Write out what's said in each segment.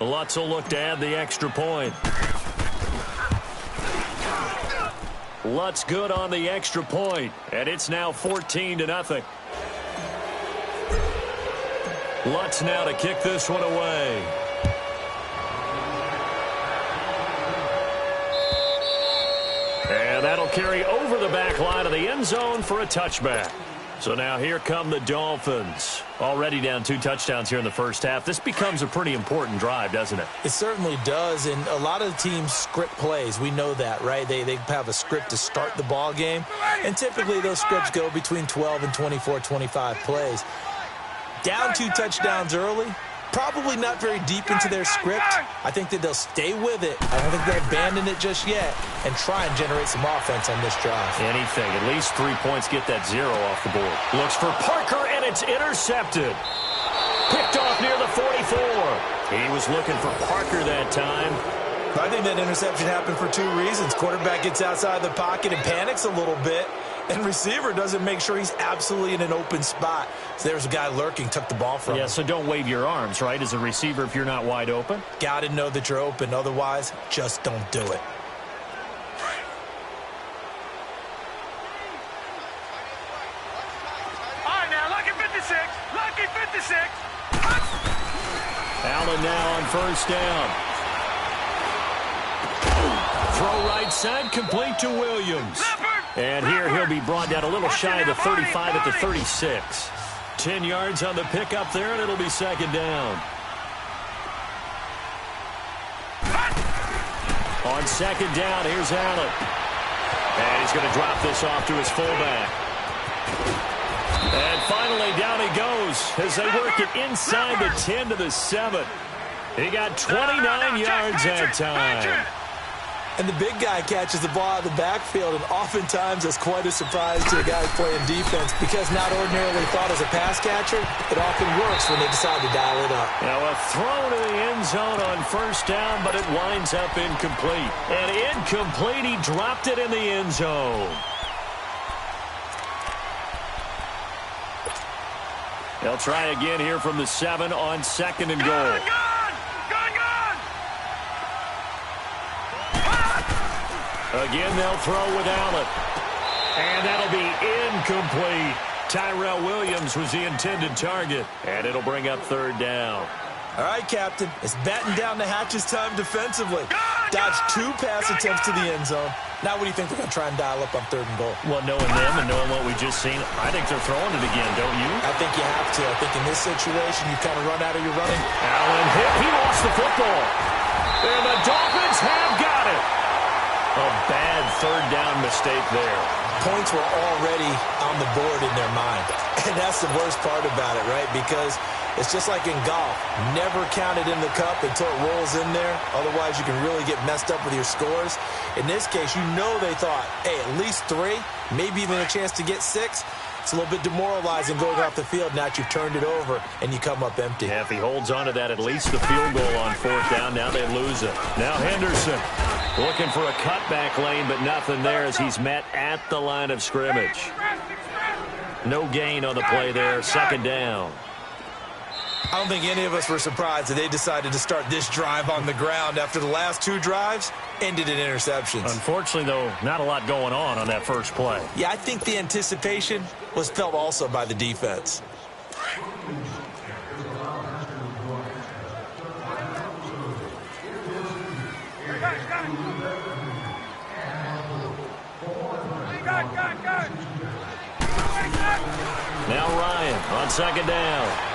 Lutz will look to add the extra point. Lutz good on the extra point, and it's now 14-0. Lutz now to kick this one away. And that'll carry over the back line of the end zone for a touchback. So now here come the Dolphins. Already down 2 touchdowns here in the first half. This becomes a pretty important drive, doesn't it? It certainly does, and a lot of teams script plays. We know that, right? They have a script to start the ball game, and typically those scripts go between 12 and 24, 25 plays. Down 2 touchdowns early, probably not very deep into their script. I think that they'll stay with it. I don't think they'll abandon it just yet and try and generate some offense on this drive. Anything. At least 3 points, get that 0 off the board. Looks for Parker, and it's intercepted. Picked off near the 44. He was looking for Parker that time. I think that interception happened for 2 reasons. Quarterback gets outside the pocket and panics a little bit, and receiver doesn't make sure he's absolutely in an open spot. So there's a guy lurking, took the ball from him. Yeah, so don't wave your arms, right, as a receiver if you're not wide open. Got to know that you're open. Otherwise, just don't do it. All right, now, lucky 56. Lucky 56. Allen now on first down. Throw right side, complete to Williams. And here he'll be brought down a little shy of the 35 at the 36. 10 yards on the pickup there, and it'll be second down. On second down, here's Allen. And he's going to drop this off to his fullback. And finally, down he goes as they work it inside the 10 to the 7. He got 29 yards that time. And the big guy catches the ball out of the backfield, and oftentimes that's quite a surprise to a guy playing defense because not ordinarily thought as a pass catcher, it often works when they decide to dial it up. Now a throw to the end zone on first down, but it winds up incomplete. And incomplete, he dropped it in the end zone. They'll try again here from the 7 on second and goal. Again, they'll throw with Allen. And that'll be incomplete. Tyrell Williams was the intended target. And it'll bring up third down. All right, Captain. It's batten down the hatches time defensively. Dodged 2 pass attempts to the end zone. Now what do you think they're going to try and dial up on third and goal? Well, knowing them and knowing what we just seen, I think they're throwing it again, don't you? I think you have to. I think in this situation, you kind of run out of your running. Allen hit. He lost the football. And the Dolphins have got it. A bad third down mistake there. Points were already on the board in their mind. And that's the worst part about it, right? Because it's just like in golf. Never count it in the cup until it rolls in there. Otherwise, you can really get messed up with your scores. In this case, you know they thought, hey, at least 3, maybe even a chance to get 6. It's a little bit demoralizing going off the field now that you've turned it over and you come up empty. Yeah, if he holds on to that, at least the field goal on fourth down, now they lose it. Now Henderson looking for a cutback lane, but nothing there as he's met at the line of scrimmage. No gain on the play there, second down. I don't think any of us were surprised that they decided to start this drive on the ground after the last 2 drives ended in interceptions. Unfortunately, though, not a lot going on that first play. Yeah, I think the anticipation was felt also by the defense. Now Ryan on second down.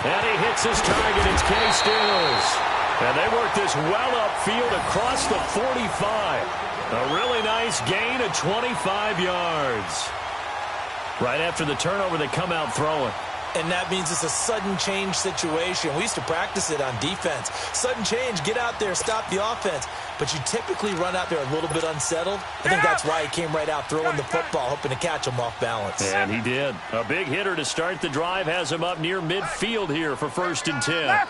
And he hits his target. It's Kenny Stills. And they work this well upfield across the 45. A really nice gain of 25 yards. Right after the turnover, they come out throwing. And that means it's a sudden change situation. We used to practice it on defense. Sudden change, get out there, stop the offense. But you typically run out there a little bit unsettled. I think that's why he came right out throwing the football, hoping to catch him off balance. And he did. A big hitter to start the drive has him up near midfield here for first and 10.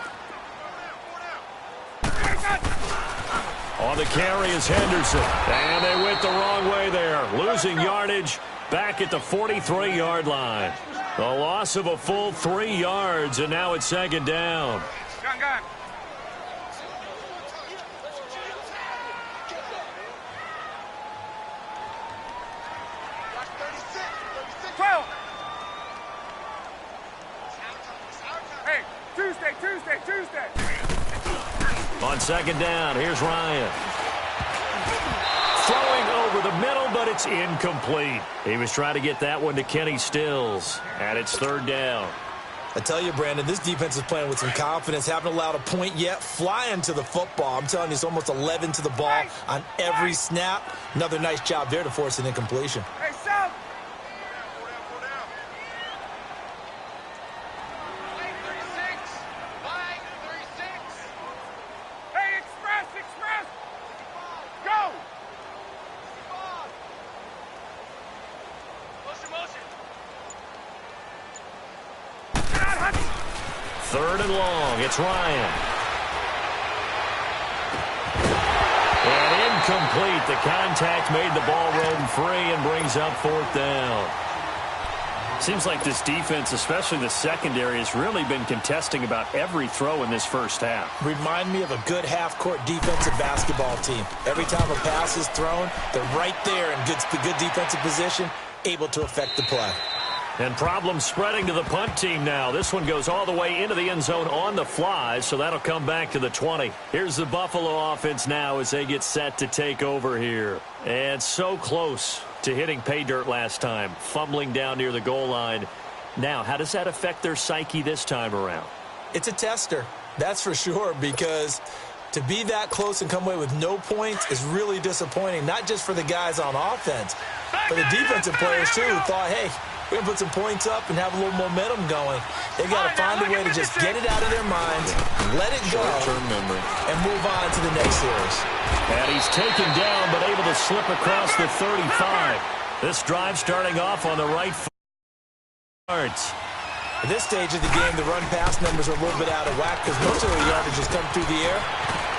On the carry is Henderson. And they went the wrong way there. Losing yardage, back at the 43-yard line. A loss of a full 3 yards, and now it's second down. Gun. 12. Hey, Tuesday. On second down, here's Ryan. Throwing over the middle, but it's incomplete. He was trying to get that one to Kenny Stills, and it's third down. I tell you, Brandon, this defense is playing with some confidence. Haven't allowed a point yet. Flying to the football. I'm telling you, it's almost 11 to the ball on every snap. Another nice job there to force an incompletion. Hey, South. Hey, Express. Go. Third and long. It's Ryan. And incomplete. The contact made the ball roam free and brings up fourth down. Seems like this defense, especially the secondary, has really been contesting about every throw in this first half. Remind me of a good half-court defensive basketball team. Every time a pass is thrown, they're right there in good defensive position, able to affect the play. And problems spreading to the punt team now. This one goes all the way into the end zone on the fly, so that'll come back to the 20. Here's the Buffalo offense now as they get set to take over here. And so close to hitting pay dirt last time, fumbling down near the goal line. Now, how does that affect their psyche this time around? It's a tester, that's for sure, because to be that close and come away with no points is really disappointing, not just for the guys on offense, but the defensive players, too, who thought, hey, we're going to put some points up and have a little momentum going. They've got to find a way to just get it out of their minds, let it go, and move on to the next series. And he's taken down but able to slip across the 35. This drive starting off on the right foot. At this stage of the game, the run-pass numbers are a little bit out of whack because most of their yardage has come through the air.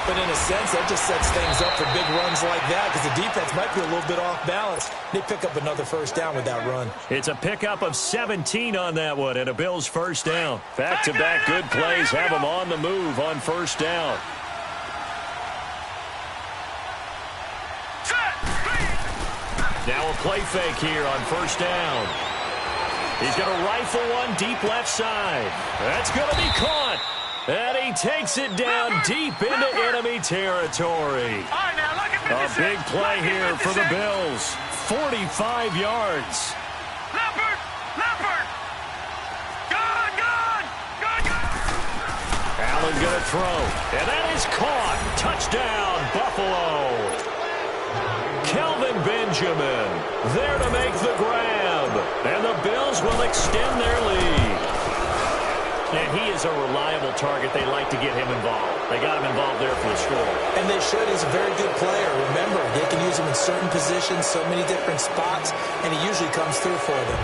But in a sense, that just sets things up for big runs like that because the defense might be a little bit off balance. They pick up another first down with that run. It's a pickup of 17 on that one and a Bills first down. Back-to-back good plays have them on the move on first down. Now a play fake here on first down. He's going to rifle one deep left side. That's going to be caught. And he takes it down deep into enemy territory. A big play here for the Bills. 45 yards. Leopard! Good! Allen going to throw. And that is caught. Touchdown, Buffalo. Kelvin Benjamin there to make the grab. And the Bills will extend their lead. And he is a reliable target. They like to get him involved. They got him involved there for the score. And they should. He's a very good player. Remember, they can use him in certain positions, so many different spots, and he usually comes through for them.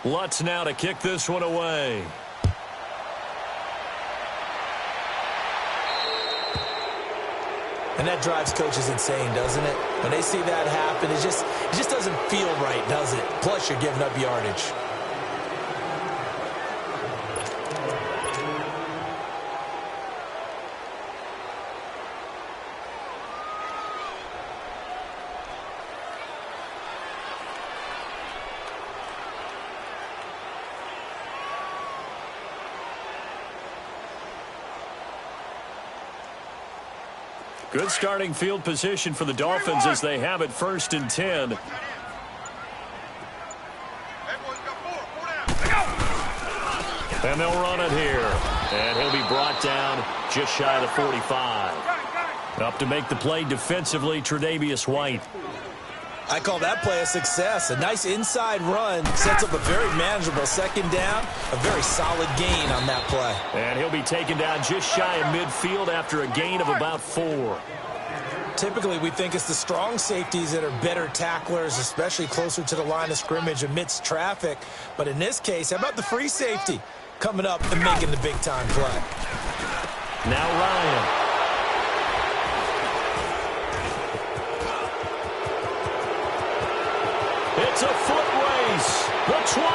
Lutz now to kick this one away. And that drives coaches insane, doesn't it? When they see that happen, it just doesn't feel right, does it? Plus, you're giving up yardage. Good starting field position for the Dolphins as they have it 1st and 10. And they'll run it here. And he'll be brought down just shy of the 45. Up to make the play defensively, Tre'Davious White. I call that play a success. A nice inside run sets up a very manageable second down. A very solid gain on that play. And he'll be taken down just shy of midfield after a gain of about 4. Typically, we think it's the strong safeties that are better tacklers, especially closer to the line of scrimmage amidst traffic. But in this case, how about the free safety coming up and making the big-time play? Now Ryan. It's a foot race. The 20,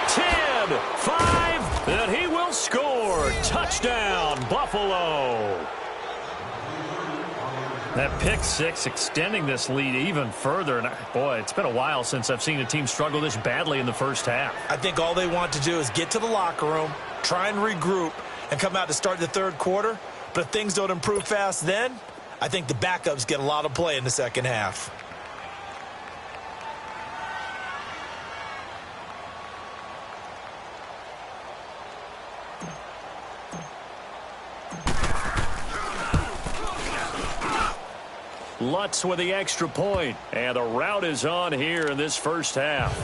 10, 5, and he will score. Touchdown, Buffalo. That pick six extending this lead even further. And boy, it's been a while since I've seen a team struggle this badly in the first half. I think all they want to do is get to the locker room, try and regroup, and come out to start the third quarter. But if things don't improve fast then, I think the backups get a lot of play in the second half. Lutz with the extra point, and the route is on here in this first half.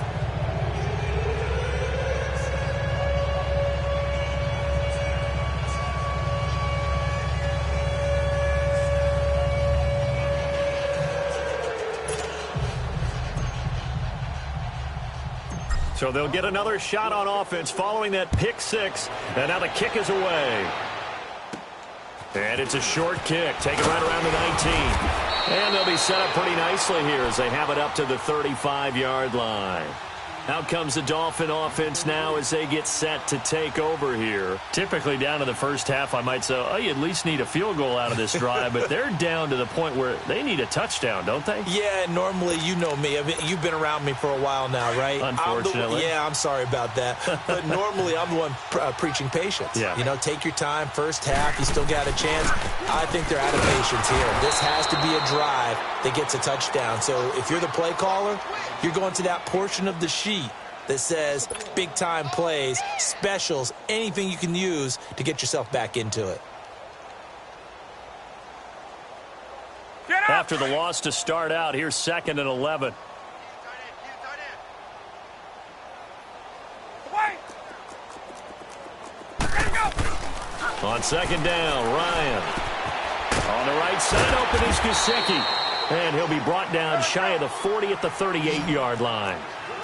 So they'll get another shot on offense following that pick six, and now the kick is away. And it's a short kick, taken right around the 19. And they'll be set up pretty nicely here as they have it up to the 35-yard line. Out comes the Dolphin offense now as they get set to take over here. Typically down to the first half, I might say, oh, you at least need a field goal out of this drive. But they're down to the point where they need a touchdown, don't they? Yeah, normally, you know me. I mean, you've been around me for a while now, right? Unfortunately. I'm sorry about that. But normally, I'm the one preaching patience. Yeah. You know, take your time. First half, you still got a chance. I think they're out of patience here. This has to be a drive that gets a touchdown. So if you're the play caller, you're going to that portion of the sheet that says big-time plays, specials, anything you can use to get yourself back into it. After the loss to start out, here's 2nd and 11. On 2nd down, Ryan. On the right side, open is Gesicki. And he'll be brought down shy of the 40 at the 38-yard line.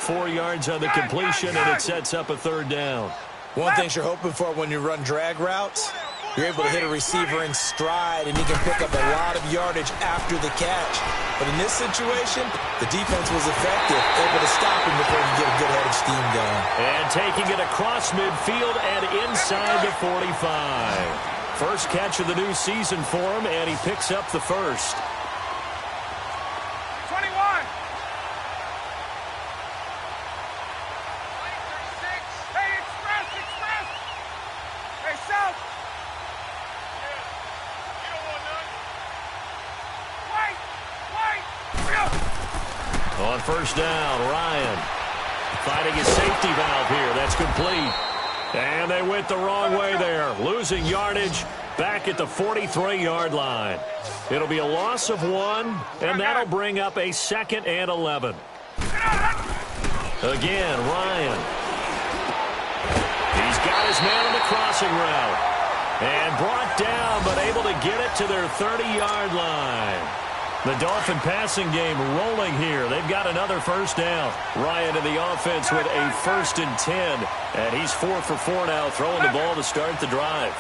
4 yards on the completion, and it sets up a 3rd down. One thing you're hoping for when you run drag routes, you're able to hit a receiver in stride, and he can pick up a lot of yardage after the catch. But in this situation, the defense was effective, able to stop him before he could get a good head of steam going. And taking it across midfield and inside the 45. First catch of the new season for him, and he picks up the first. 21. Hey, express. Hey, south. You don't want none. Wait. On 1st down, Ryan finding his safety valve here. That's complete. And they went the wrong way there, losing yardage back at the 43-yard line. It'll be a loss of 1, and that'll bring up a 2nd and 11. Again, Ryan. He's got his man on the crossing route. And brought down, but able to get it to their 30-yard line. The Dolphin passing game rolling here. They've got another 1st down. Ryan in the offense with a 1st and 10. And he's 4 for 4 now, throwing the ball to start the drive.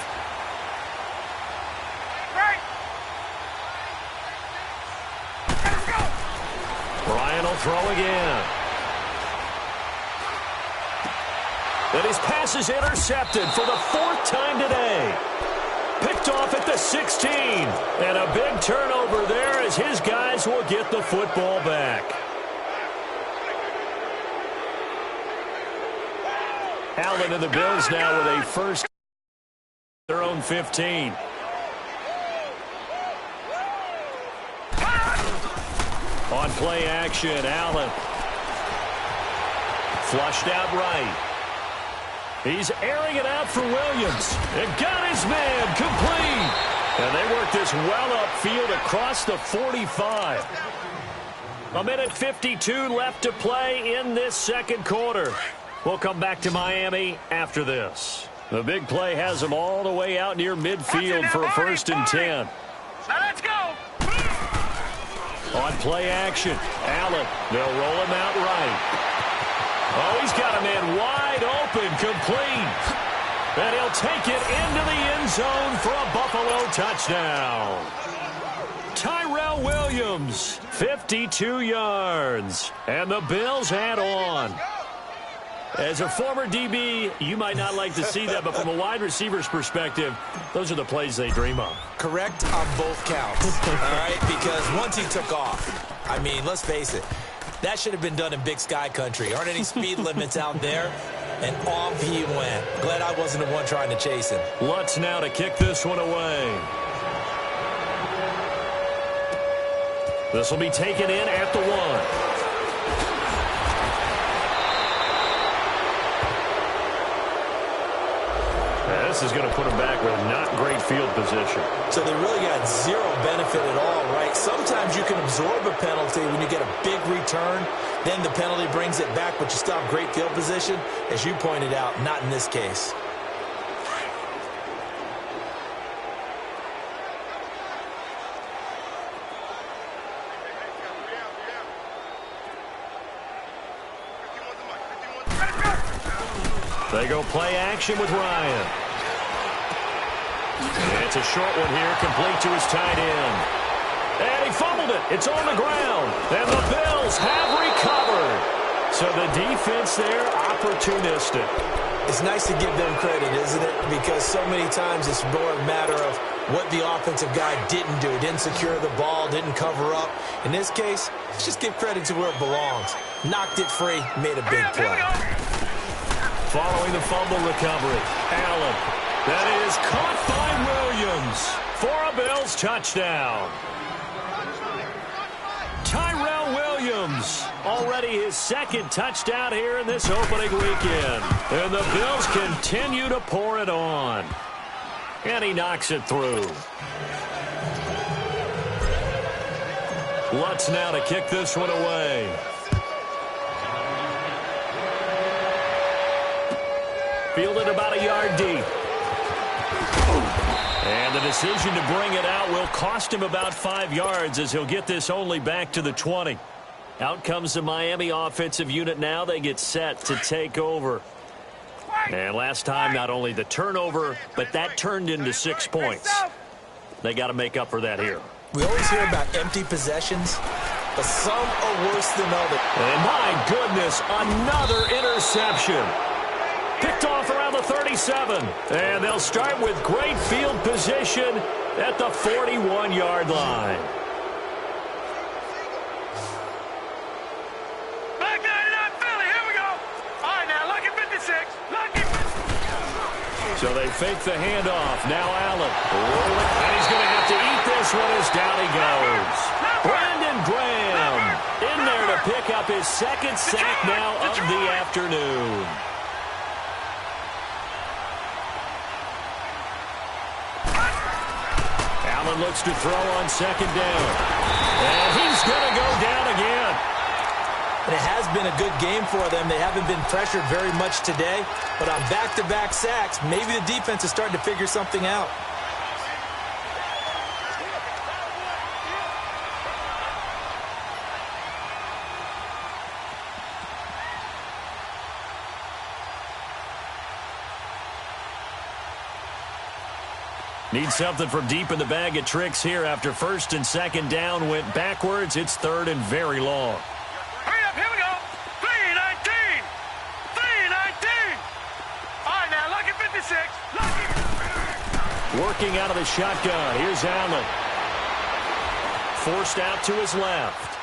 Ryan will throw again. And his pass is intercepted for the 4th time today. Picked off at the 16. And a big turnover there as his guys will get the football back. Allen and the Bills now with a first their own 15. On play action, Allen. Flushed out right. He's airing it out for Williams. And got his man complete. And they work this well upfield across the 45. A minute 52 left to play in this second quarter. We'll come back to Miami after this. The big play has them all the way out near midfield for a 1st and 10. Now let's go. On play action, Allen. They'll roll him out right. Oh, he's got a man wide open, complete. And he'll take it into the end zone for a Buffalo touchdown. Tyrell Williams, 52 yards. And the Bills add on. As a former DB, you might not like to see that, but from a wide receiver's perspective, those are the plays they dream of. Correct on both counts, all right? Because once he took off, I mean, let's face it, that should have been done in Big Sky country. Aren't any speed limits out there? And off he went. Glad I wasn't the one trying to chase him. Lutz now to kick this one away. This will be taken in at the 1. This is going to put them back with not great field position. So they really got zero benefit at all, right? Sometimes you can absorb a penalty when you get a big return. Then the penalty brings it back, but you still have great field position. As you pointed out, not in this case. They go play action with Ryan. And it's a short one here, complete to his tight end. And he fumbled it. It's on the ground. And the Bills have recovered. So the defense there, opportunistic. It's nice to give them credit, isn't it? Because so many times it's more a matter of what the offensive guy didn't do. Didn't secure the ball, didn't cover up. In this case, let's just give credit to where it belongs. Knocked it free, made a big play. Following the fumble recovery, Allen. That is caught by Williams for a Bills touchdown. Tyrell Williams, already his 2nd touchdown here in this opening weekend. And the Bills continue to pour it on. And he knocks it through. Lutz now to kick this one away. Fielded about a yard deep. And the decision to bring it out will cost him about 5 yards as he'll get this only back to the 20. Out comes the Miami offensive unit now. They get set to take over. And last time, not only the turnover, but that turned into 6 points. They got to make up for that here. We always hear about empty possessions, but some are worse than others. And my goodness, another interception. Picked off around the 37. And they'll start with great field position at the 41-yard line. Back 99 Philly, here we go. All right, now, lucky 56. Lucky 56. So they fake the handoff. Now Allen. And he's going to have to eat this one as down he goes. Brandon Graham in there to pick up his 2nd sack now of the afternoon. Allen looks to throw on 2nd down. And he's going to go down again. And it has been a good game for them. They haven't been pressured very much today. But on back-to-back sacks, maybe the defense is starting to figure something out. Need something from deep in the bag of tricks here after 1st and 2nd down went backwards. It's 3rd and very long. Hurry up, here we go. 3-19. 3-19. All right, now, lucky 56. Lucky. Working out of the shotgun. Here's Allen. Forced out to his left.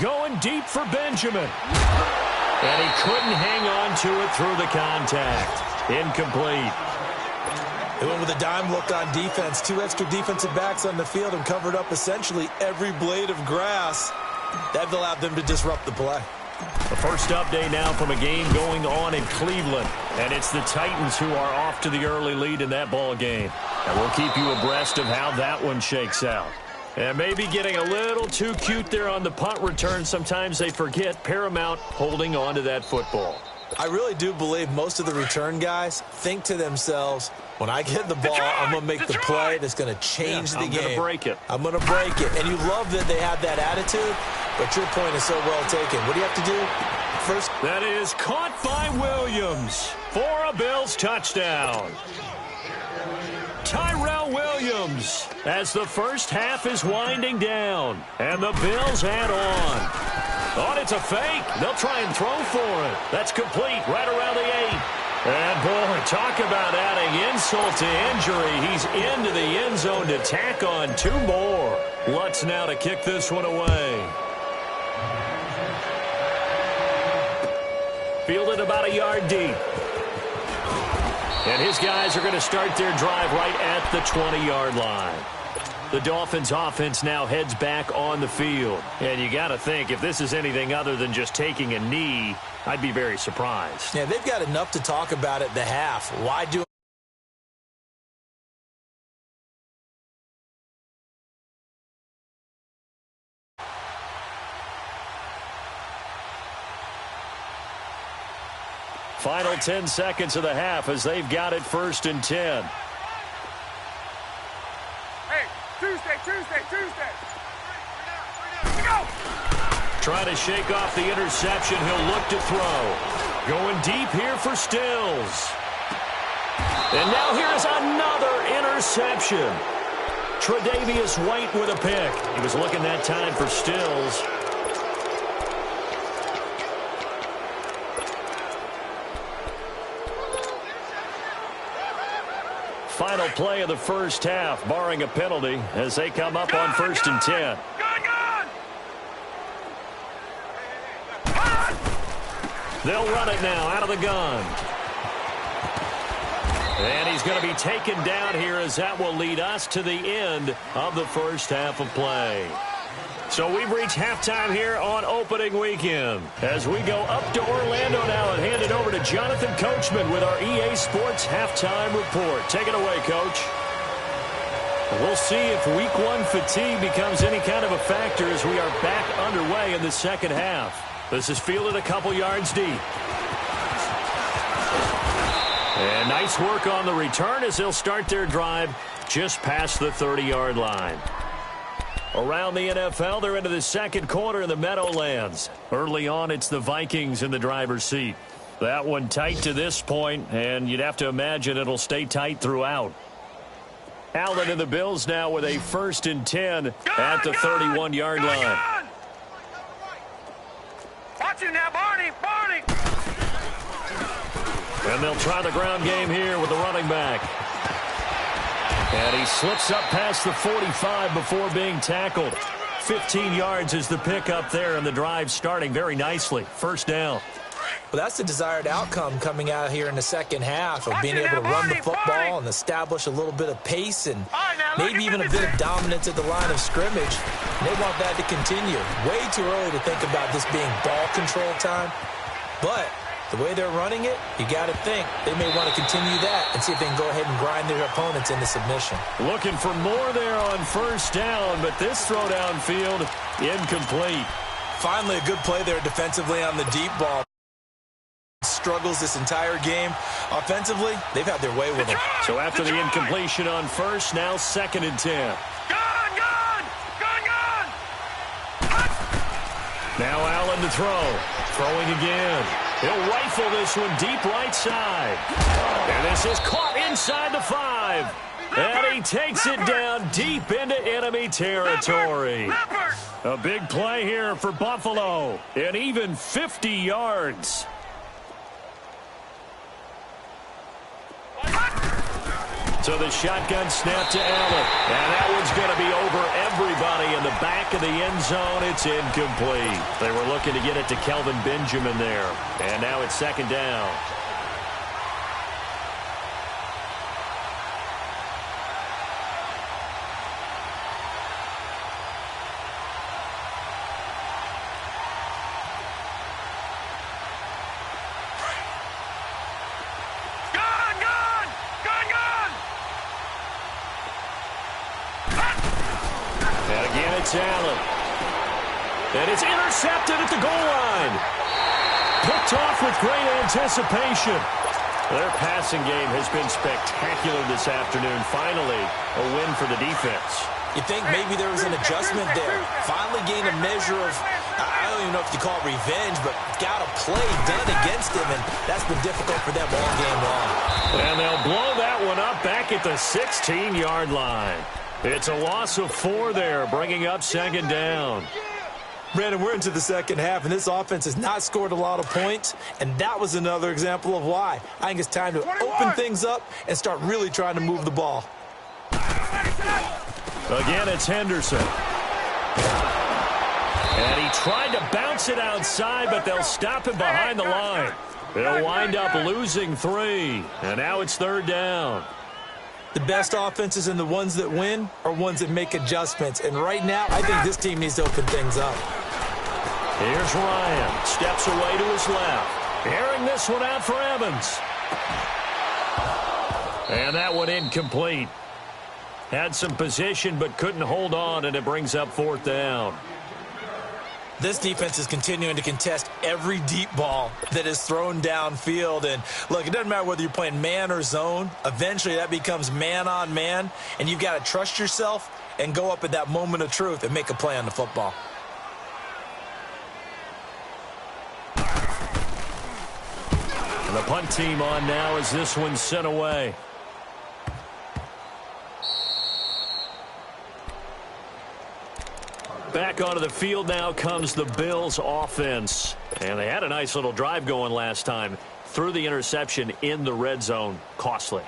Going deep for Benjamin. And he couldn't hang on to it through the contact. Incomplete. They went with a dime look on defense. 2 extra defensive backs on the field and covered up essentially every blade of grass. That allowed them to disrupt the play. The first update now from a game going on in Cleveland. And it's the Titans who are off to the early lead in that ball game. And we'll keep you abreast of how that one shakes out. And maybe getting a little too cute there on the punt return. Sometimes they forget Paramount holding on to that football. I really do believe most of the return guys think to themselves, when I get the ball, I'm going to make the play that's going to change the game. I'm going to break it. I'm going to break it. And you love that they have that attitude, but your point is so well taken. What do you have to do? First. That is caught by Williams for a Bills touchdown. Tyrell Williams as the first half is winding down. And the Bills add on. Oh, it's a fake. They'll try and throw for it. That's complete right around the 8. And, boy, talk about adding insult to injury. He's into the end zone to tack on 2 more. Lutz now to kick this one away. Fielded about a yard deep. And his guys are going to start their drive right at the 20-yard line. The Dolphins offense now heads back on the field. And you got to think, if this is anything other than just taking a knee, I'd be very surprised. Yeah, they've got enough to talk about at the half. Why do Final 10 seconds of the half as they've got it 1st and 10. Hey, Tuesday. Go! Trying to shake off the interception. He'll look to throw. Going deep here for Stills. And now here's another interception. Tre'Davious White with a pick. He was looking that time for Stills. Final play of the first half, barring a penalty, as they come up on 1st and 10. They'll run it now out of the gun. And he's going to be taken down here as that will lead us to the end of the first half of play. So we've reached halftime here on opening weekend. As we go up to Orlando now and hand it over to Jonathan Coachman with our EA Sports halftime report. Take it away, Coach. We'll see if week 1 fatigue becomes any kind of a factor as we are back underway in the second half. This is fielded a couple yards deep. And nice work on the return as they'll start their drive just past the 30-yard line. Around the NFL, they're into the second quarter in the Meadowlands. Early on, it's the Vikings in the driver's seat. That one tight to this point, and you'd have to imagine it'll stay tight throughout. Allen and the Bills now with a 1st and 10 at the 31-yard line. Watch it now, Barney. And they'll try the ground game here with the running back. And he slips up past the 45 before being tackled. 15 yards is the pickup there, and the drive starting very nicely. First down. Well, that's the desired outcome coming out here in the second half of being able to run the football and establish a little bit of pace and maybe even a bit of dominance at the line of scrimmage. And they want that to continue. Way too early to think about this being ball control time. But the way they're running it, you got to think they may want to continue that and see if they can go ahead and grind their opponents into submission. Looking for more there on first down, but this throw downfield incomplete. Finally, a good play there defensively on the deep ball. Struggles this entire game. Offensively, they've had their way with him. So after the incompletion on first, now 2nd and 10. Gun! Now Allen to throw. Throwing again. He'll rifle this one deep right side. And this is caught inside the 5. And he takes it down deep into enemy territory. A big play here for Buffalo. And even 50 yards. So the shotgun snap to Allen. And that one's going to be over everybody in the back of the end zone. It's incomplete. They were looking to get it to Kelvin Benjamin there. And now it's 2nd down. It's Allen. And it's intercepted at the goal line. Picked off with great anticipation. Their passing game has been spectacular this afternoon. Finally, a win for the defense. You think maybe there was an adjustment there. Finally gained a measure of, I don't even know if you call it revenge, but got a play done against him, and that's been difficult for them all game long. And they'll blow that one up back at the 16-yard line. It's a loss of 4 there, bringing up second down. Brandon, we're into the second half, and this offense has not scored a lot of points, and that was another example of why. I think it's time to open things up and start really trying to move the ball. Again, it's Henderson. And he tried to bounce it outside, but they'll stop him behind the line. They'll wind up losing 3, and now it's third down. The best offenses and the ones that win are ones that make adjustments, and right now, I think this team needs to open things up. Here's Ryan. Steps away to his left. Airing this one out for Evans. And that one incomplete. Had some position but couldn't hold on, and it brings up fourth down. This defense is continuing to contest every deep ball that is thrown downfield. And, look, it doesn't matter whether you're playing man or zone. Eventually that becomes man on man, and you've got to trust yourself and go up at that moment of truth and make a play on the football. And the punt team on now as this one's sent away. Back onto the field now comes the Bills offense. And they had a nice little drive going last time. Threw the interception in the red zone. Costly.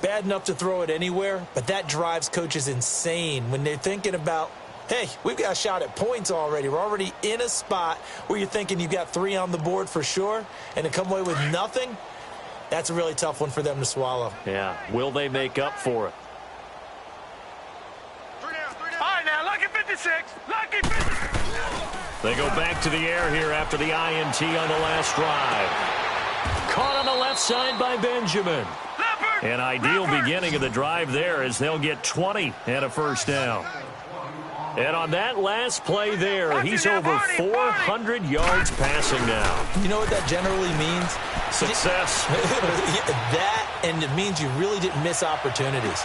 Bad enough to throw it anywhere, but that drives coaches insane when they're thinking about, hey, we've got a shot at points already. We're already in a spot where you're thinking you've got 3 on the board for sure, and to come away with nothing, that's a really tough one for them to swallow. Yeah. Will they make up for it? Lucky 56. Lucky 56. They go back to the air here after the INT on the last drive. Caught on the left side by Benjamin. An ideal beginning of the drive there as they'll get 20 and a first down. And on that last play there, he's over 400 yards passing now. You know what that generally means? Success. That, and it means you really didn't miss opportunities.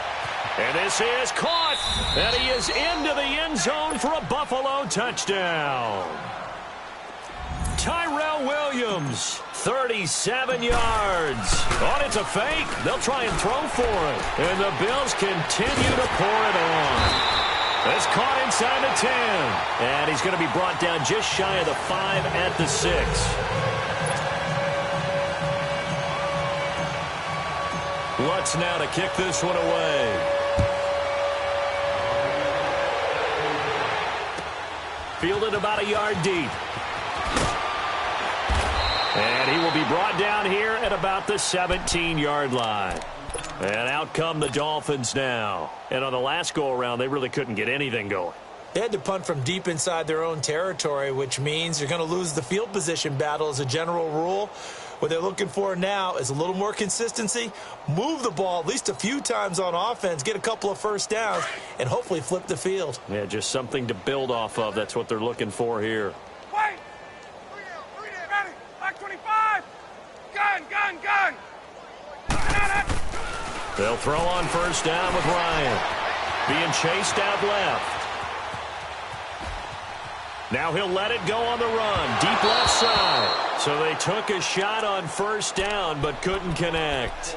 And this is caught, and he is into the end zone for a Buffalo touchdown. Tyrell Williams, 37 yards. Oh, it's a fake. They'll try and throw for it. And the Bills continue to pour it on. It's caught inside the 10. And he's going to be brought down just shy of the 5 at the 6. Lutz now to kick this one away. Fielded about a yard deep. And he will be brought down here at about the 17-yard line. And out come the Dolphins now. And on the last go-around, they really couldn't get anything going. They had to punt from deep inside their own territory, which means you're going to lose the field position battle as a general rule. What they're looking for now is a little more consistency, move the ball at least a few times on offense, get a couple of first downs, and hopefully flip the field. Yeah, just something to build off of. That's what they're looking for here. Wait! 3 down, ready! Lock 25! Gun! They'll throw on first down with Ryan. Being chased out left. Now he'll let it go on the run. Deep left side. So they took a shot on first down but couldn't connect.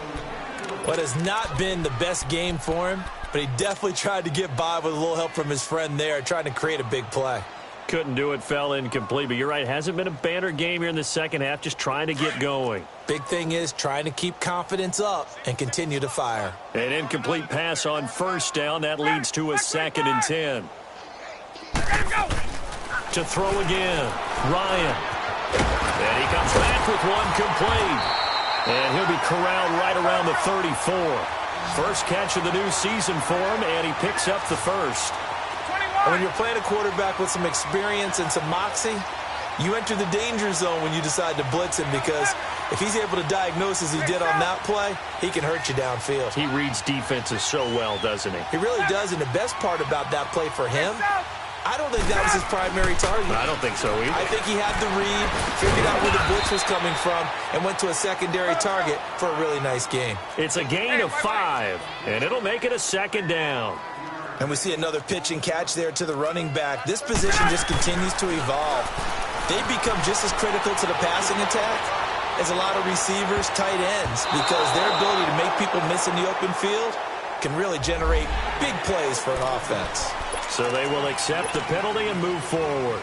What has not been the best game for him, but he definitely tried to get by with a little help from his friend there, trying to create a big play. Couldn't do it, fell incomplete. But you're right, hasn't been a banner game here in the second half, just trying to get going. Big thing is trying to keep confidence up and continue to fire. An incomplete pass on first down. That leads to a 2nd and 10. To throw again, Ryan. And he comes back with one complete. And he'll be corralled right around the 34. First catch of the new season for him, and he picks up the first. And when you're playing a quarterback with some experience and some moxie, you enter the danger zone when you decide to blitz him because If he's able to diagnose as he did on that play, he can hurt you downfield. He reads defenses so well, doesn't he? He really does, and the best part about that play for him, I don't think that was his primary target. I don't think so either. I think he had the read, figured out where the blitz was coming from, and went to a secondary target for a really nice gain. It's a gain of 5, and it'll make it a second down. And we see another pitch and catch there to the running back. This position just continues to evolve. They become just as critical to the passing attack as a lot of receivers, tight ends, because their ability to make people miss in the open field can really generate big plays for an offense. So they will accept the penalty and move forward.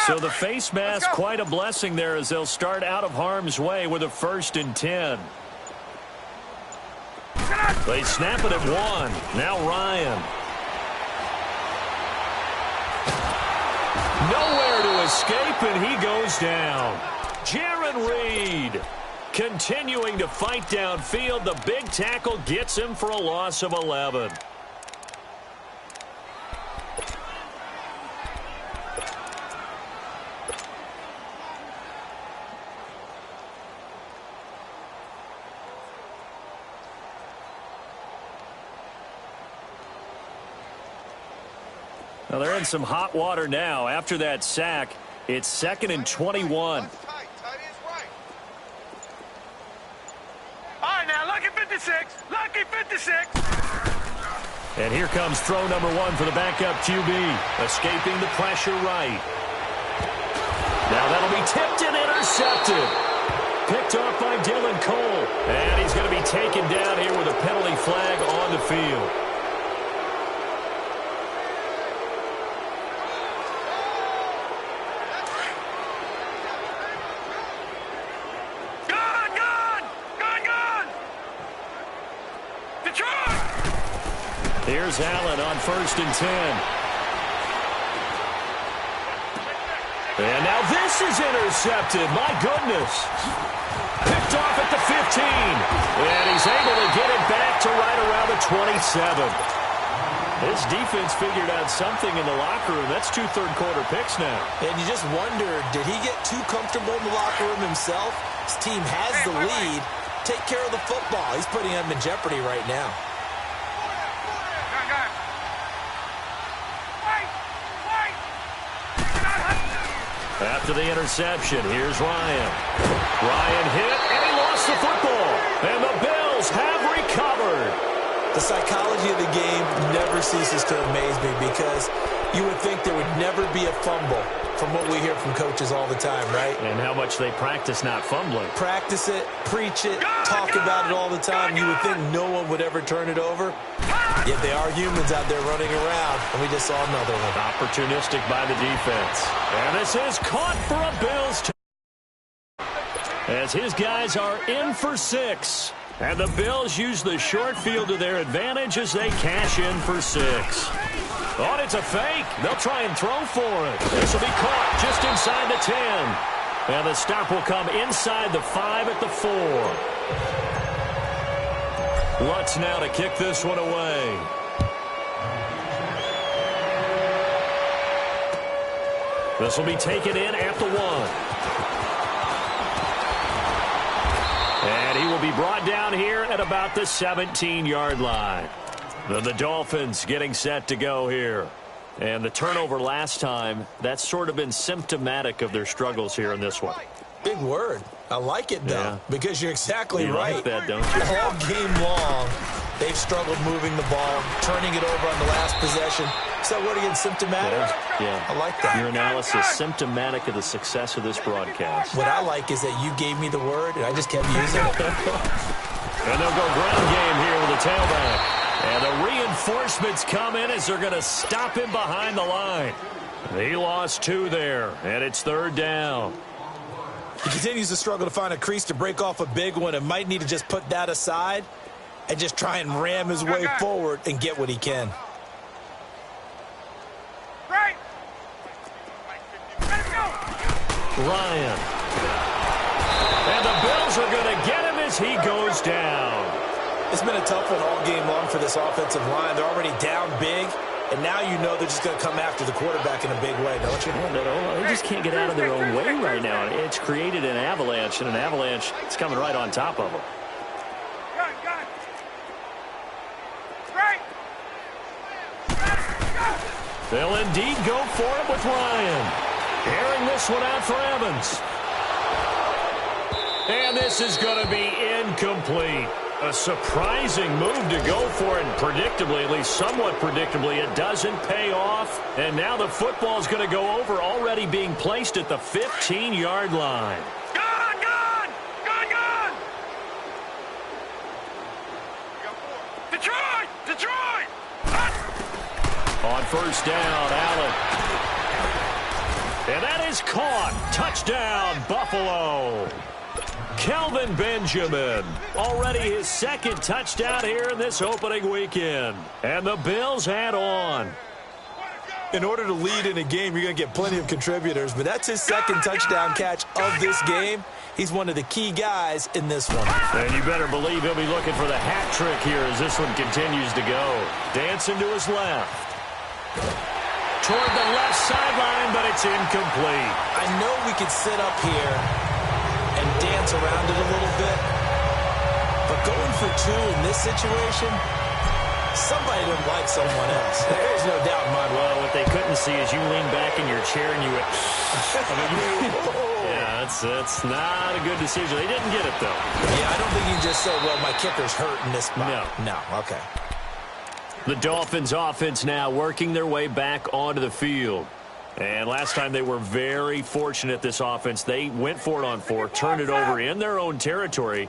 So the face mask, quite a blessing there as they'll start out of harm's way with a 1st and 10. They snap it at 1. Now Ryan. Nowhere to escape, and he goes down. Jarran Reed continuing to fight downfield. The big tackle gets him for a loss of 11. Now they're in some hot water now. After that sack, it's 2nd and 21. All right, now, lucky 56. Lucky 56. And here comes throw number 1 for the backup QB. Escaping the pressure right. Now that'll be tipped and intercepted. Picked off by Dylan Cole. And he's going to be taken down here with a penalty flag on the field. Here's Allen on 1st and 10. And now this is intercepted. My goodness. Picked off at the 15. And he's able to get it back to right around the 27. This defense figured out something in the locker room. That's 2 third-quarter picks now. And you just wonder, did he get too comfortable in the locker room himself? His team has the lead. Take care of the football. He's putting them in jeopardy right now. After the interception, here's Ryan. Ryan hit, and he lost the football. And the Bills have recovered. The psychology of the game never ceases to amaze me because you would think there would never be a fumble from what we hear from coaches all the time, right? And how much they practice not fumbling. Practice it, preach it, talk about it all the time. You would think no one would ever turn it over. Yet they are humans out there running around, and we just saw another one. Opportunistic by the defense. And this is caught for a Bills as his guys are in for 6. And the Bills use the short field to their advantage as they cash in for 6. Oh, it's a fake. They'll try and throw for it. This will be caught just inside the 10. And the stop will come inside the 5 at the 4. Lutz now to kick this one away. This will be taken in at the 1. And he will be brought down here at about the 17-yard line. The Dolphins getting set to go here. And the turnover last time, that's sort of been symptomatic of their struggles here in this one. Big word. I like it, though, because you're exactly right. Like that, don't you? All game long, they've struggled moving the ball, turning it over on the last possession. So what again, symptomatic? Yeah. I like that. Your analysis, symptomatic of the success of this broadcast. What I like is that you gave me the word, and I just kept using it. And they'll go ground game here with the tailback. And the reinforcements come in as they're going to stop him behind the line. He lost 2 there, and it's 3rd down. He continues to struggle to find a crease to break off a big one and might need to just put that aside and just try and ram his way forward and get what he can. Right. Let's go. Ryan. And the Bills are going to get him as he goes down. It's been a tough one all game long for this offensive line. They're already down big, and now you know they're just going to come after the quarterback in a big way, don't you? Well, they just can't get out of their own way right now. It's created an avalanche, and an avalanche is coming right on top of them. Gun. Right. They'll indeed go for it with Ryan. Airing this one out for Evans. And this is going to be incomplete. A surprising move to go for it, and predictably, at least somewhat predictably, it doesn't pay off. And now the football's going to go over, already being placed at the 15-yard line. Gun. Detroit. On first down, Allen. And that is caught. Touchdown, Buffalo. Kelvin Benjamin, already his second touchdown here in this opening weekend. And the Bills add on. In order to lead in a game, you're going to get plenty of contributors, but that's his second touchdown catch of this game. He's one of the key guys in this one. And you better believe he'll be looking for the hat trick here as this one continues to go. Dancing to his left. Toward the left sideline, but it's incomplete. I know we could sit up here and dance around it a little bit, but going for two in this situation, somebody didn't like someone else. There's no doubt in my mind. Well, what they couldn't see is you lean back in your chair and you went, yeah, that's not a good decision. They didn't get it, though. Yeah, I don't think you can just say, well, my kicker's hurt in this spot. No, okay. The Dolphins offense now working their way back onto the field. And last time they were very fortunate, this offense. They went for it on fourth, turned it over in their own territory,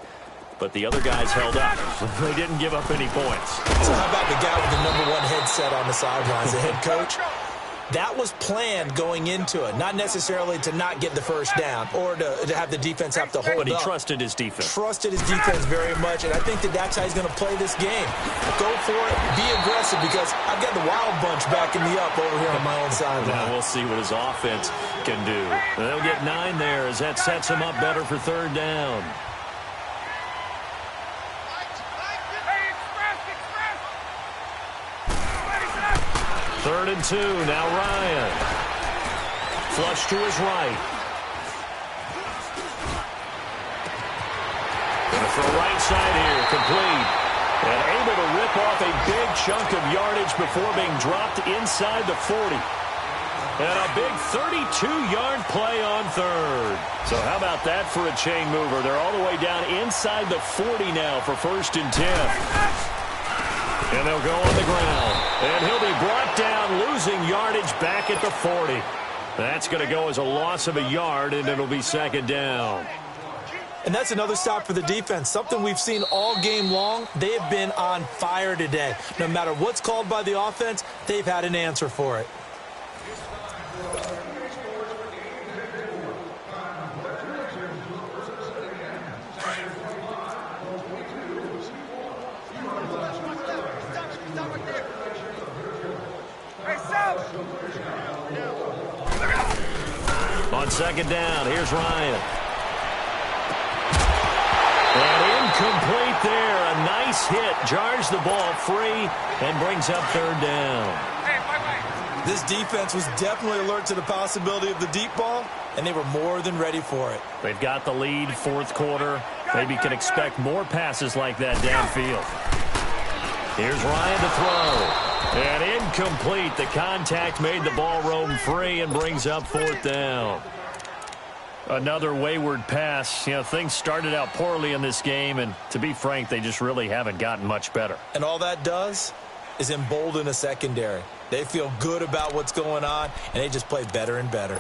but the other guys held up. They didn't give up any points. So how about the guy with the #1 headset on the sidelines, the head coach? That was planned going into it, not necessarily to not get the first down or to have the defense have to hold up. But he trusted his defense. Trusted his defense very much, and I think that's how he's going to play this game. Go for it, be aggressive, because I've got the wild bunch backing me up over here on my own sideline. Now we'll see what his offense can do. They'll get 9 there as that sets him up better for third down. Third and 2, now Ryan. Flush to his right. Gonna throw right side here, complete. And able to rip off a big chunk of yardage before being dropped inside the 40. And a big 32-yard play on third. So how about that for a chain mover? They're all the way down inside the 40 now for first and 10. And they'll go on the ground. And he'll be brought down, losing yardage back at the 40. That's going to go as a loss of a yard, and it'll be second down. And that's another stop for the defense. Something we've seen all game long. They have been on fire today. No matter what's called by the offense, they've had an answer for it. On second down, here's Ryan. And incomplete there. A nice hit. Jars the ball free and brings up third down. This defense was definitely alert to the possibility of the deep ball, and they were more than ready for it. They've got the lead, fourth quarter. Maybe can expect more passes like that downfield. Here's Ryan to throw. And incomplete. The contact made the ball roam free and brings up fourth down. Another wayward pass. You know, things started out poorly in this game, and to be frank, they just really haven't gotten much better. And all that does is embolden a secondary. They feel good about what's going on, and they just play better and better.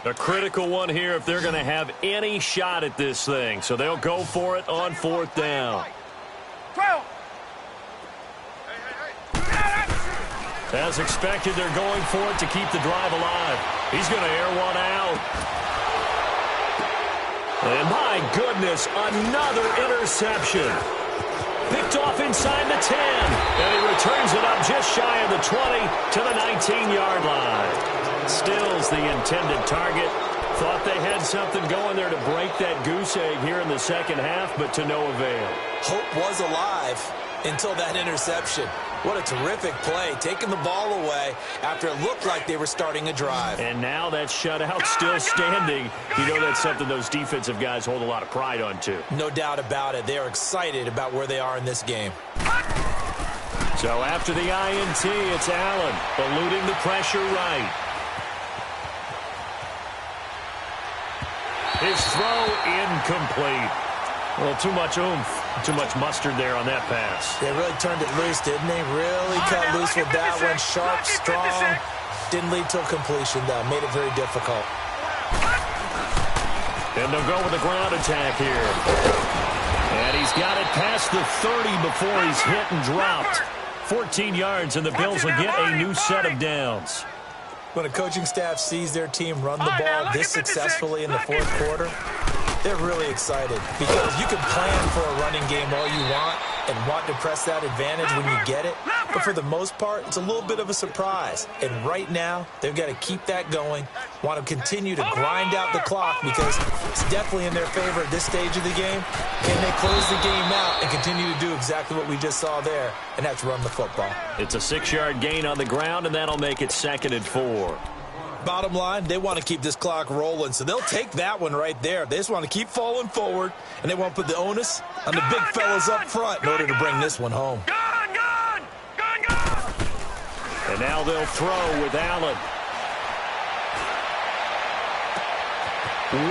A critical one here if they're going to have any shot at this thing. So they'll go for it on fourth down. 12. As expected, they're going for it to keep the drive alive. He's going to air one out. my goodness, another interception. Picked off inside the 10, and he returns it up just shy of the 20 to the 19-yard line. Stills the intended target. Thought they had something going there to break that goose egg here in the second half, but to no avail. Hope was alive until that interception. What a terrific play, taking the ball away after it looked like they were starting a drive. And now that shutout still standing. You know that's something those defensive guys hold a lot of pride on, too. No doubt about it. They are excited about where they are in this game. So after the INT, it's Allen eluding the pressure right. His throw incomplete. Well, too much oomph, too much mustard there on that pass. They really turned it loose, didn't they? Really cut loose with that one. Sharp, strong. Didn't lead to a completion, though. Made it very difficult. And they'll go with the ground attack here. And he's got it past the 30 before he's hit and dropped. 14 yards, and the Bills will get a new set of downs. When a coaching staff sees their team run the ball this successfully in the fourth quarter, they're really excited because you can plan for a running game all you want and want to press that advantage when you get it. But for the most part, it's a little bit of a surprise. And right now, they've got to keep that going, want to continue to grind out the clock because it's definitely in their favor at this stage of the game. Can they close the game out and continue to do exactly what we just saw there, and that's run the football. It's a 6-yard gain on the ground, and that'll make it 2nd and 4. Bottom line, they want to keep this clock rolling, so they'll take that one right there. They just want to keep falling forward, and they want to put the onus on the big fellas up front in order to bring this one home. And now they'll throw with Allen.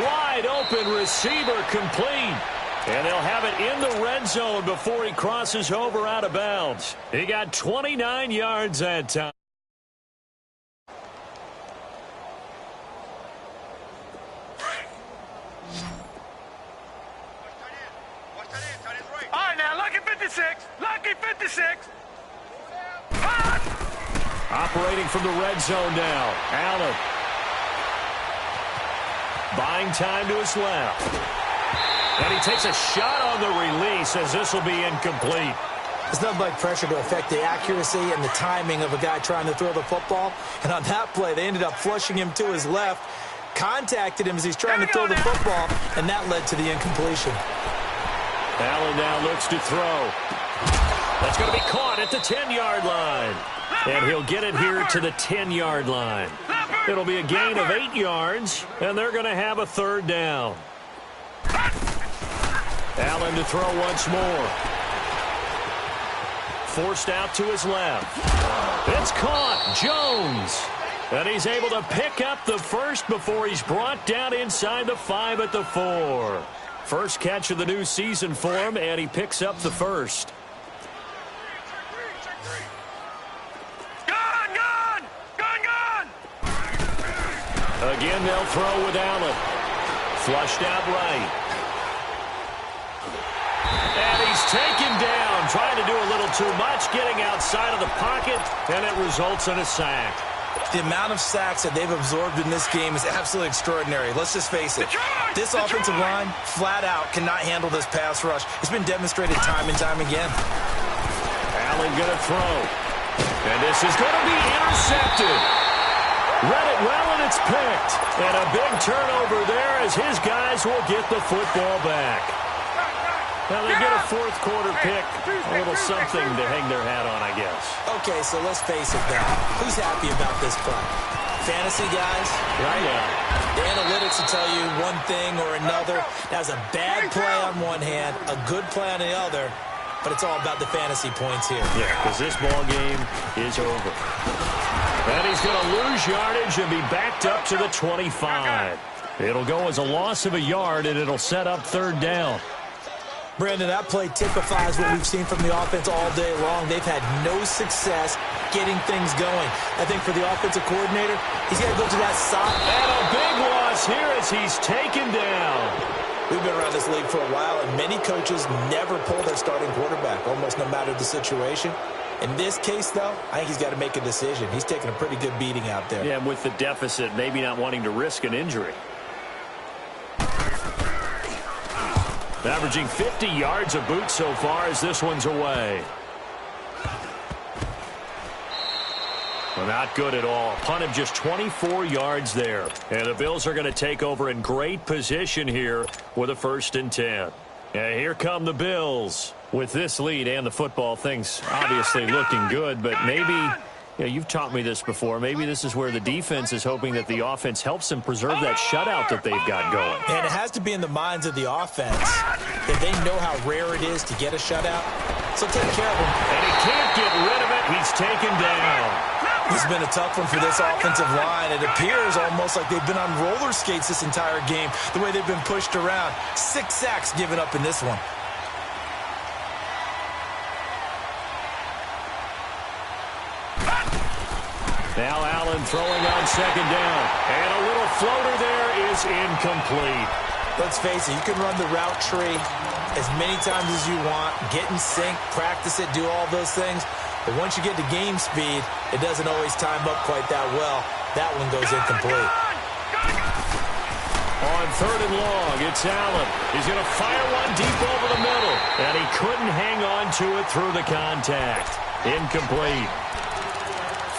Wide open receiver complete. And they'll have it in the red zone before he crosses over out of bounds. He got 29 yards that time. All right, now, lucky 56. Lucky 56. Operating from the red zone now. Allen. Buying time to his left. And he takes a shot on the release as this will be incomplete. It's nothing like pressure to affect the accuracy and the timing of a guy trying to throw the football. And on that play, they ended up flushing him to his left, contacted him as he's trying to throw the football, and that led to the incompletion. Allen now looks to throw. That's going to be caught at the 10-yard line. And he'll get it here to the 10-yard line. It'll be a gain of 8 yards, and they're going to have a 3rd down. Allen to throw once more. Forced out to his left. It's caught. Jones. And he's able to pick up the first before he's brought down inside the 5 at the 4. First catch of the new season for him, and he picks up the first. Again, they'll throw with Allen. Flushed out right. And he's taken down, trying to do a little too much, getting outside of the pocket, and it results in a sack. The amount of sacks that they've absorbed in this game is absolutely extraordinary. Let's just face it. This offensive line, flat out, cannot handle this pass rush. It's been demonstrated time and time again. Allen going to throw. And this is going to be intercepted. Read it well, and it's picked. And a big turnover there as his guys will get the football back. Now they get a fourth-quarter pick, a little something to hang their hat on, I guess. Okay, so let's face it now. Who's happy about this play? Fantasy guys, right? Yeah. The analytics will tell you one thing or another. That was a bad play on one hand, a good play on the other, but it's all about the fantasy points here. Yeah, because this ball game is over. And he's going to lose yardage and be backed up to the 25. It'll go as a loss of a yard, and it'll set up 3rd down. Brandon, that play typifies what we've seen from the offense all day long. They've had no success getting things going. I think for the offensive coordinator, he's got to go to that side. And a big loss here as he's taken down. We've been around this league for a while, and many coaches never pull their starting quarterback, almost no matter the situation. In this case, though, I think he's got to make a decision. He's taking a pretty good beating out there. Yeah, with the deficit, maybe not wanting to risk an injury. Averaging 50 yards a boot so far as this one's away. Well, not good at all. Punt of just 24 yards there. And the Bills are going to take over in great position here with a 1st and 10. And here come the Bills. With this lead and the football, things obviously looking good, but maybe, you've taught me this before, maybe this is where the defense is hoping that the offense helps them preserve that shutout that they've got going. And it has to be in the minds of the offense that they know how rare it is to get a shutout. So take care of him. And he can't get rid of it. He's taken down. This has been a tough one for this offensive line. It appears almost like they've been on roller skates this entire game, the way they've been pushed around. 6 sacks given up in this one. Now Allen throwing on 2nd down. And a little floater there is incomplete. Let's face it, you can run the route tree as many times as you want, get in sync, practice it, do all those things. But once you get to game speed, it doesn't always time up quite that well. That one goes incomplete. On 3rd and long, it's Allen. He's going to fire one deep over the middle. And he couldn't hang on to it through the contact. Incomplete.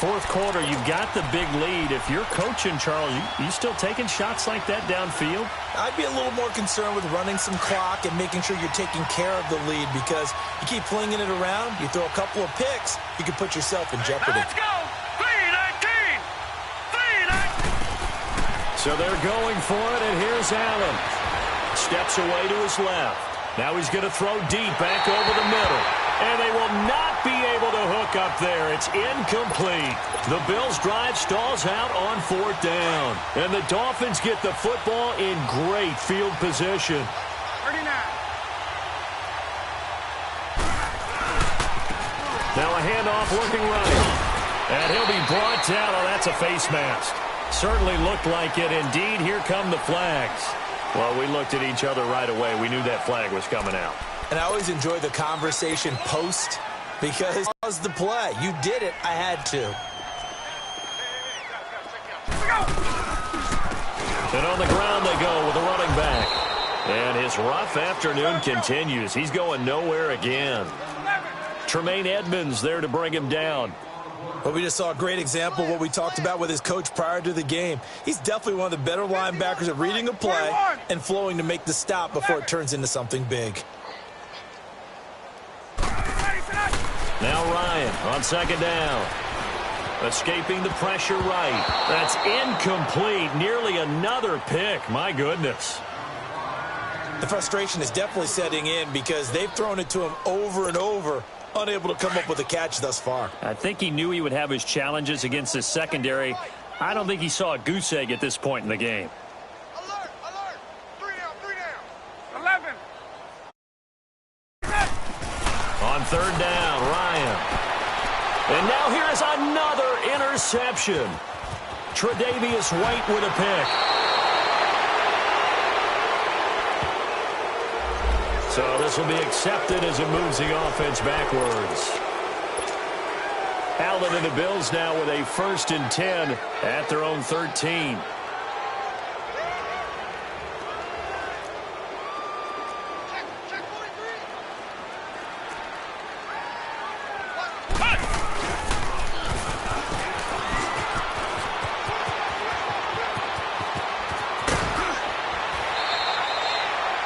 4th quarter, you've got the big lead. If you're coaching, Charles, you still taking shots like that downfield? I'd be a little more concerned with running some clock and making sure you're taking care of the lead, because you keep flinging it around, you throw a couple of picks, you can put yourself in jeopardy. Let's go! 3-19! 3-19! So they're going for it, and here's Allen. Steps away to his left. Now he's going to throw deep back over the middle. And they will not be able to hook up there. It's incomplete. The Bills' drive stalls out on 4th down. And the Dolphins get the football in great field position. 39. Now a handoff looking right. And he'll be brought down. Oh, that's a face mask. Certainly looked like it. Indeed, here come the flags. Well, we looked at each other right away. We knew that flag was coming out. And I always enjoy the conversation post, because it was the play. You did it. I had to. And on the ground they go with a running back. And his rough afternoon continues. He's going nowhere again. Tremaine Edmonds there to bring him down. Well, we just saw a great example of what we talked about with his coach prior to the game. He's definitely one of the better linebackers at reading a play and flowing to make the stop before it turns into something big. Now Ryan on 2nd down. Escaping the pressure right. That's incomplete. Nearly another pick. My goodness. The frustration is definitely setting in because they've thrown it to him over and over, unable to come up with a catch thus far. I think he knew he would have his challenges against his secondary. I don't think he saw a goose egg at this point in the game. Alert! Alert! 3 down! 11! On 3rd down, Ryan. And now here is another interception. Tre'Davious White with a pick. So this will be accepted as it moves the offense backwards. Allen and the Bills now with a 1st and 10 at their own 13.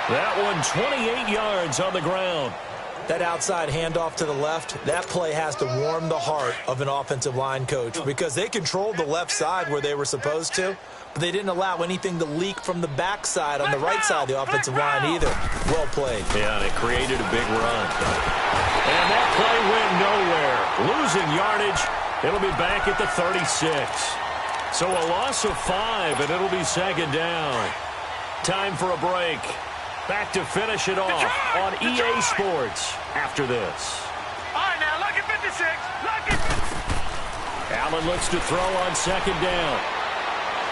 That one 28 yards on the ground. That outside handoff to the left, that play has to warm the heart of an offensive line coach, because they controlled the left side where they were supposed to, but they didn't allow anything to leak from the backside on the right side of the offensive line either. Well played. Yeah, and it created a big run. And that play went nowhere. Losing yardage. It'll be back at the 36. So a loss of 5, and it'll be 2nd down. Time for a break. Back to finish it off on EA Sports after this. All right, now, lucky 56. Lucky 56. Allen looks to throw on 2nd down.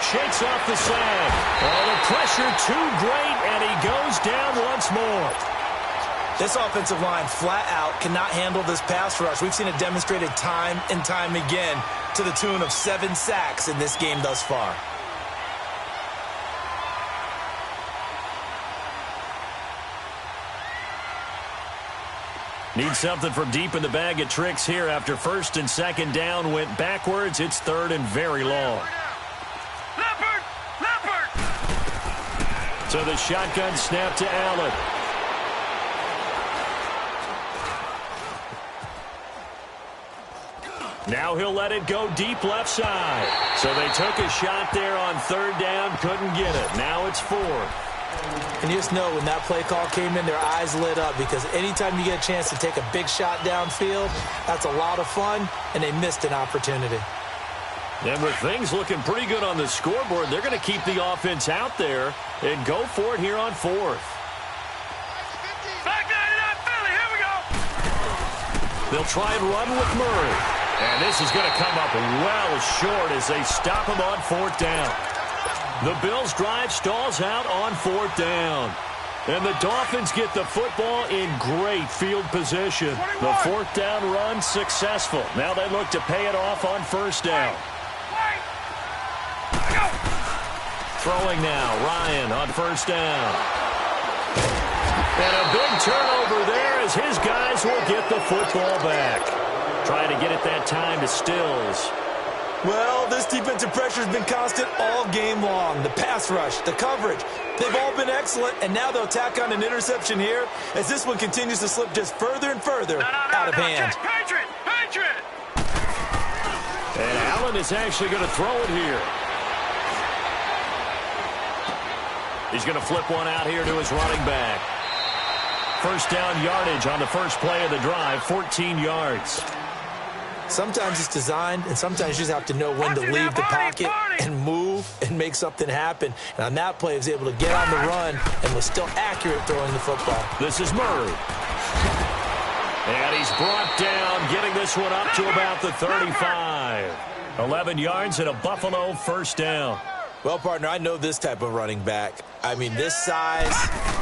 Shakes off the sag. Oh, the pressure too great, and he goes down once more. This offensive line flat out cannot handle this pass rush. We've seen it demonstrated time and time again to the tune of 7 sacks in this game thus far. Need something from deep in the bag of tricks here after first and second down went backwards. It's third and very long. Leopard! Leopard! So the shotgun snap to Allen. Now he'll let it go deep left side. So they took a shot there on third down, couldn't get it. Now it's fourth. And you just know when that play call came in, their eyes lit up because anytime you get a chance to take a big shot downfield, that's a lot of fun, and they missed an opportunity. And with things looking pretty good on the scoreboard, they're going to keep the offense out there and go for it here on fourth. Back 99 Philly, here we go! They'll try and run with Murray. And this is going to come up well short as they stop him on fourth down. The Bills' drive stalls out on fourth down. And the Dolphins get the football in great field position. The fourth down run successful. Now they look to pay it off on first down. Throwing now, Ryan on first down. And a big turnover there as his guys will get the football back. Trying to get it that time to Stills. Well, this defensive pressure has been constant all game long. The pass rush, the coverage, they've all been excellent, and now they'll tack on an interception here as this one continues to slip just further and further out of hand. Patriot! Patriot! And Allen is actually going to throw it here. He's going to flip one out here to his running back. First down yardage on the first play of the drive, 14 yards. Sometimes it's designed, and sometimes you just have to know when to leave the pocket and move and make something happen. And on that play, he was able to get on the run and was still accurate throwing the football. This is Murray. And he's brought down, getting this one up to about the 35. 11 yards and a Buffalo first down. Well, partner, I know this type of running back. I mean, this size,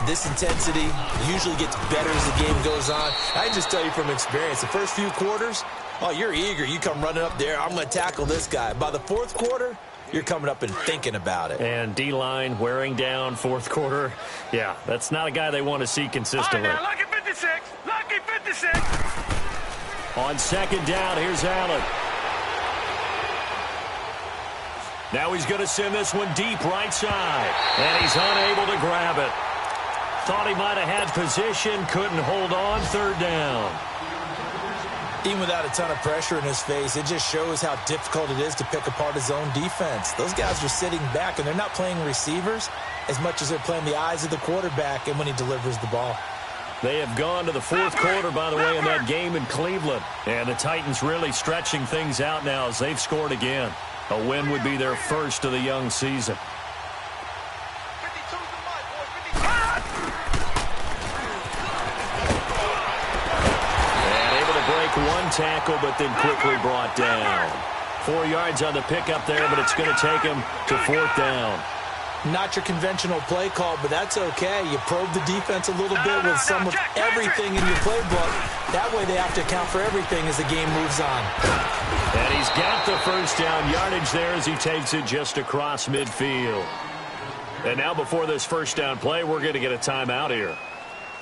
this intensity usually gets better as the game goes on. I can just tell you from experience, the first few quarters, oh, you're eager. You come running up there, I'm going to tackle this guy. By the fourth quarter, you're coming up and thinking about it. And D-line wearing down fourth quarter. Yeah, that's not a guy they want to see consistently. All right, now, lucky 56. Lucky 56. On second down, here's Allen. Now he's going to send this one deep right side. And he's unable to grab it. Thought he might have had position, couldn't hold on, third down. Even without a ton of pressure in his face, it just shows how difficult it is to pick apart his own defense. Those guys are sitting back, and they're not playing receivers as much as they're playing the eyes of the quarterback and when he delivers the ball. They have gone to the fourth quarter, by the way, in that game in Cleveland. And the Titans really stretching things out now as they've scored again. A win would be their first of the young season. One tackle, but then quickly brought down. 4 yards on the pickup there, but it's going to take him to fourth down. Not your conventional play call, but that's okay. You probe the defense a little bit with some of everything in your playbook. That way they have to account for everything as the game moves on. And he's got the first down yardage there as he takes it just across midfield. And now before this first down play, we're going to get a timeout here.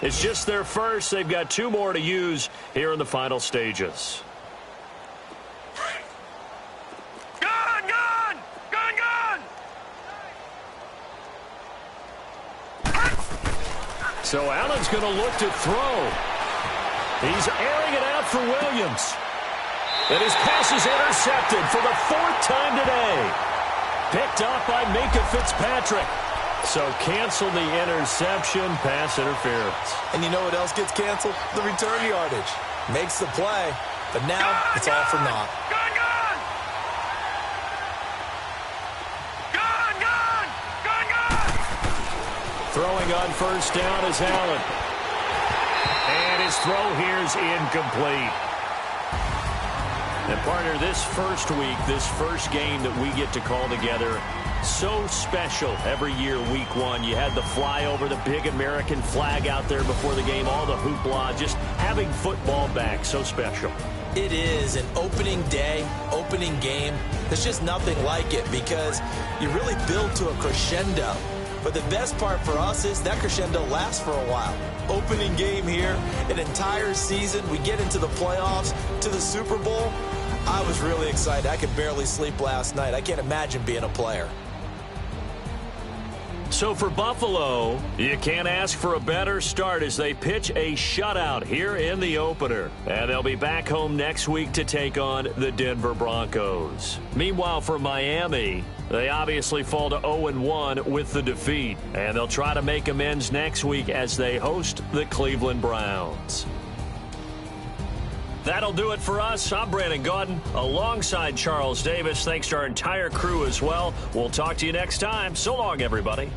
It's just their first. They've got 2 more to use here in the final stages. Gun, gun! Gun, gun! So Allen's going to look to throw. He's airing it out for Williams. And his pass is intercepted for the 4th time today. Picked off by Minkah Fitzpatrick. So cancel the interception, pass interference. And you know what else gets canceled? The return yardage. Makes the play, but now it's all for naught. Gun, gun! Gun, gun! Gun, gun! Throwing on first down is Allen. And his throw here is incomplete. And partner, this first week, this first game that we get to call together, so special every year, week 1. You had the flyover, the big American flag out there before the game, all the hoopla, just having football back, so special. It is an opening day, opening game. There's just nothing like it because you really build to a crescendo. But the best part for us is that crescendo lasts for a while. Opening game here, an entire season, we get into the playoffs, to the Super Bowl. I was really excited. I could barely sleep last night. I can't imagine being a player. So for Buffalo, you can't ask for a better start as they pitch a shutout here in the opener. And they'll be back home next week to take on the Denver Broncos. Meanwhile, for Miami, they obviously fall to 0-1 with the defeat. And they'll try to make amends next week as they host the Cleveland Browns. That'll do it for us. I'm Brandon Gaudin alongside Charles Davis. Thanks to our entire crew as well. We'll talk to you next time. So long, everybody.